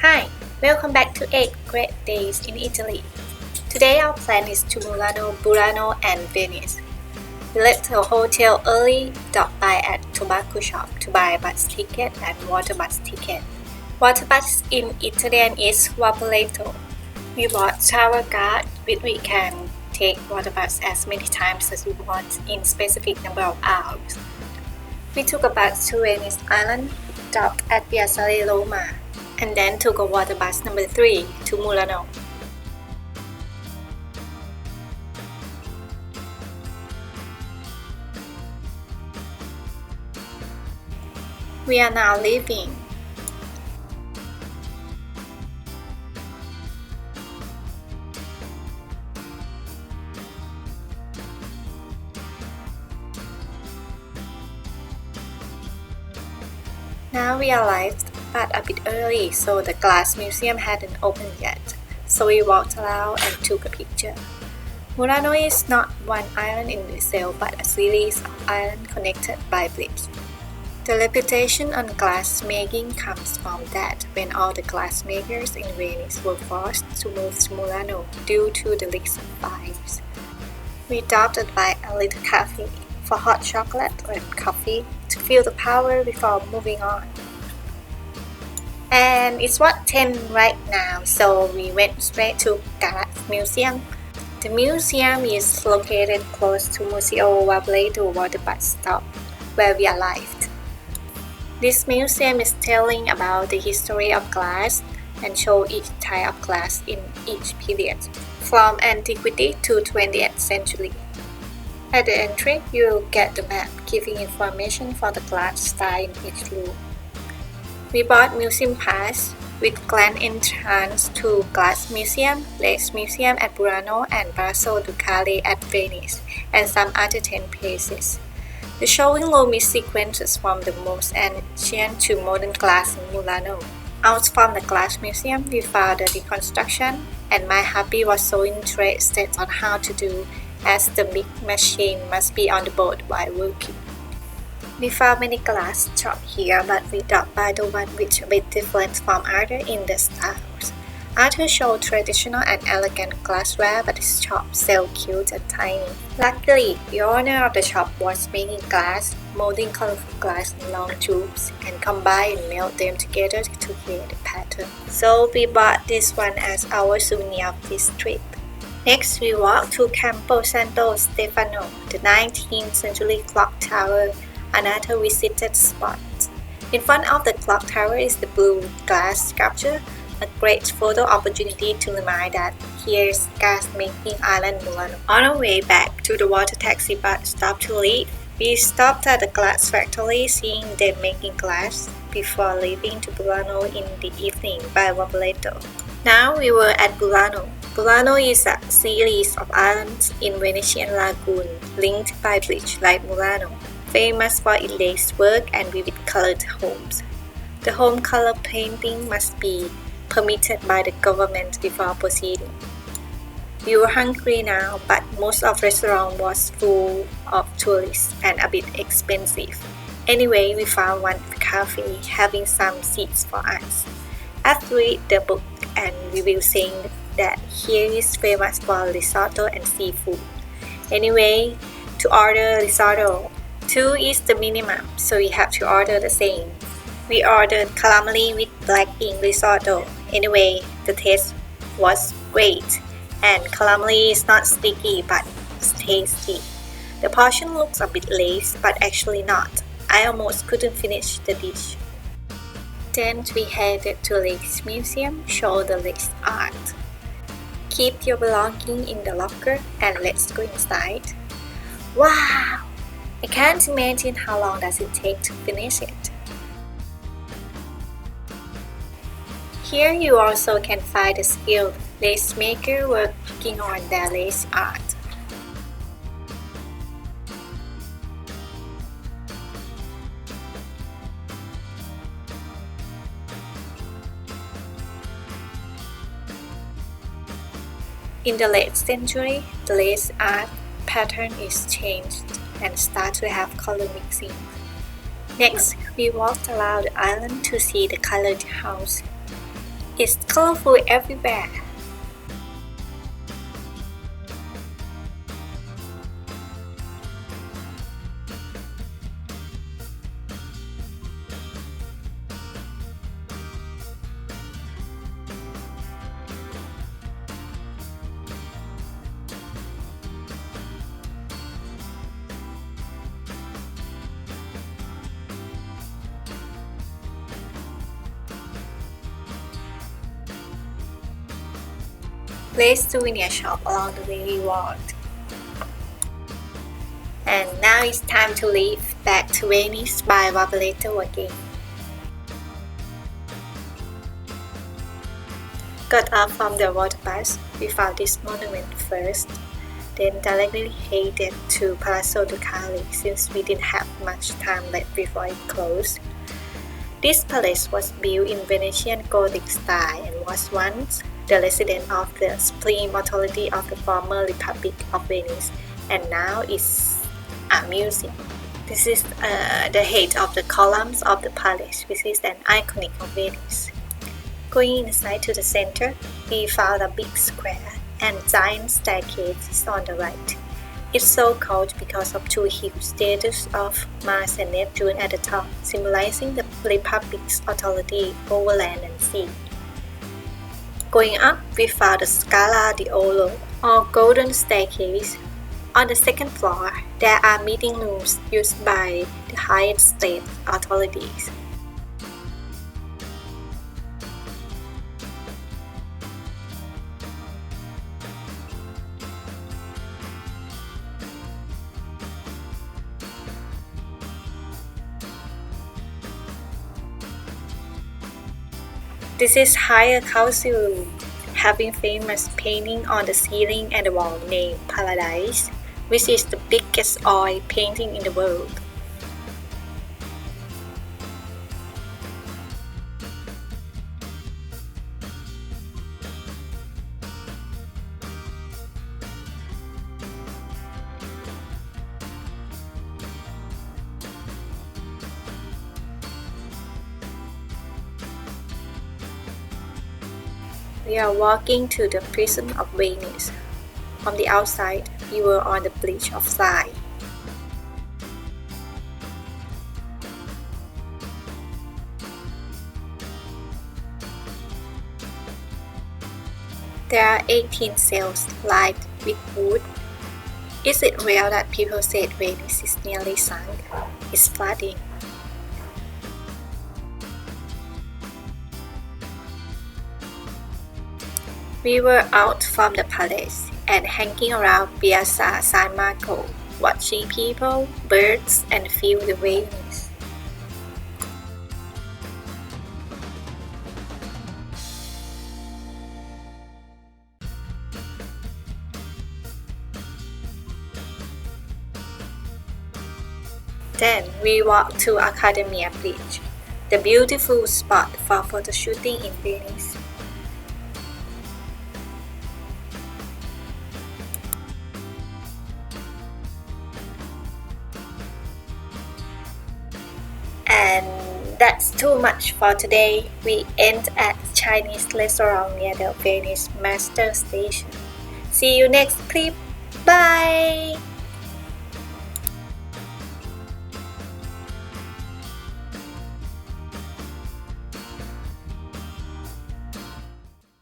Hi, welcome back to 8 Great Days in Italy. Today our plan is to Murano Burano and Venice. We left the hotel early, stopped by at tobacco shop to buy bus ticket and water bus ticket. Water bus in Italian is Merletto. We bought shower card which we can take water bus as many times as we want in specific number of hours. We took a bus to Venice Island, stopped at Piazza and then took a water bus number 3 to Murano. We are now leaving. Now we arrived, but a bit early, so the glass museum hadn't opened yet. So we walked around and took a picture. Murano is not one island in Museo, but a series of islands connected by bridge. The reputation on glass making comes from that when all the glass makers in Venice were forced to move to Murano due to the leaks of fires. We stopped by a little cafe for hot chocolate and coffee to feel the power before moving on. And it's 10 right now, so we went straight to Glass Museum. The museum is located close to Museo Merletto water bus stop, where we arrived. This museum is telling about the history of glass and show each type of glass in each period, from antiquity to 20th century. At the entry, you'll get the map giving information for the glass style in each room. We bought museum pass with grand entrance to Glass Museum, Lace Museum at Burano, and Palazzo Ducale at Venice, and some other 10 places. The showing room is sequences from the most ancient to modern glass in Murano. Out from the Glass Museum, we found the reconstruction, and my hubby was so interested on how to do, as the big machine must be on the boat while working. We found many glass shops here, but we stopped by the one which a bit different from other in the styles. Others show traditional and elegant glassware, but this shop sells cute and tiny. Luckily, the owner of the shop was making glass, molding colorful glass in long tubes, and combine and melt them together to create a pattern. So we bought this one as our souvenir of this trip. Next, we walked to Campo Santo Stefano, the 19th century clock tower, another visited spot. In front of the clock tower is the blue glass sculpture, a great photo opportunity to remind that here's glass-making island Murano. On our way back to the water taxi bus stop to leave, we stopped at the glass factory seeing them making glass before leaving to Burano in the evening by Merletto. Now we were at Burano. Burano is a series of islands in Venetian lagoon linked by bridge like Murano, famous for its lace work and vivid colored homes. The home color painting must be permitted by the government before proceeding. We were hungry now, but most of the restaurant was full of tourists and a bit expensive. Anyway, we found one cafe having some seats for us. I've read the book and review saying that here is famous for risotto and seafood. Anyway, to order risotto, 2 is the minimum, so we have to order the same. We ordered calamari with black bean risotto. Anyway, the taste was great, and calamari is not sticky but it's tasty. The portion looks a bit lace, but actually not. I almost couldn't finish the dish. Then we headed to Lace Museum, show the lace art. Keep your belongings in the locker and let's go inside. Wow! I can't imagine how long does it take to finish it. Here you also can find the skilled lace maker working on their lace art. In the late century, the lace art pattern is changed and start to have color mixing. Next, we walked around the island to see the colored house. It's colorful everywhere. Place souvenir shop along the way we walked. And now it's time to leave back to Venice by Merletto again. Got off from the water bus, we found this monument first, then directly headed to Palazzo Ducale since we didn't have much time left before it closed. This palace was built in Venetian Gothic style and was once the residence of the Supreme Authority of the former Republic of Venice, and now is a museum. This is the head of the columns of the palace, which is an iconic of Venice. Going inside to the center, we found a big square and giant staircase is on the right. It's so called because of two huge statues of Mars and Neptune at the top, symbolizing the Republic's authority over land and sea. Going up, we found the Scala di Oro, or golden staircase. On the second floor, there are meeting rooms used by the highest state authorities. This is higher council room, having famous painting on the ceiling and the wall named Paradise, which is the biggest oil painting in the world. We are walking to the prison of Venice. From the outside, we were on the Bridge of Sighs. There are 18 cells lined with wood. Is it real that people said Venice is nearly sunk? It's flooding. We were out from the palace and hanging around Piazza San Marco, watching people, birds, and feel the waves. Then we walked to Accademia Bridge, the beautiful spot for photo shooting in Venice. And that's too much for today. We end at Chinese restaurant near the Venice Master Station. See you next clip. Bye!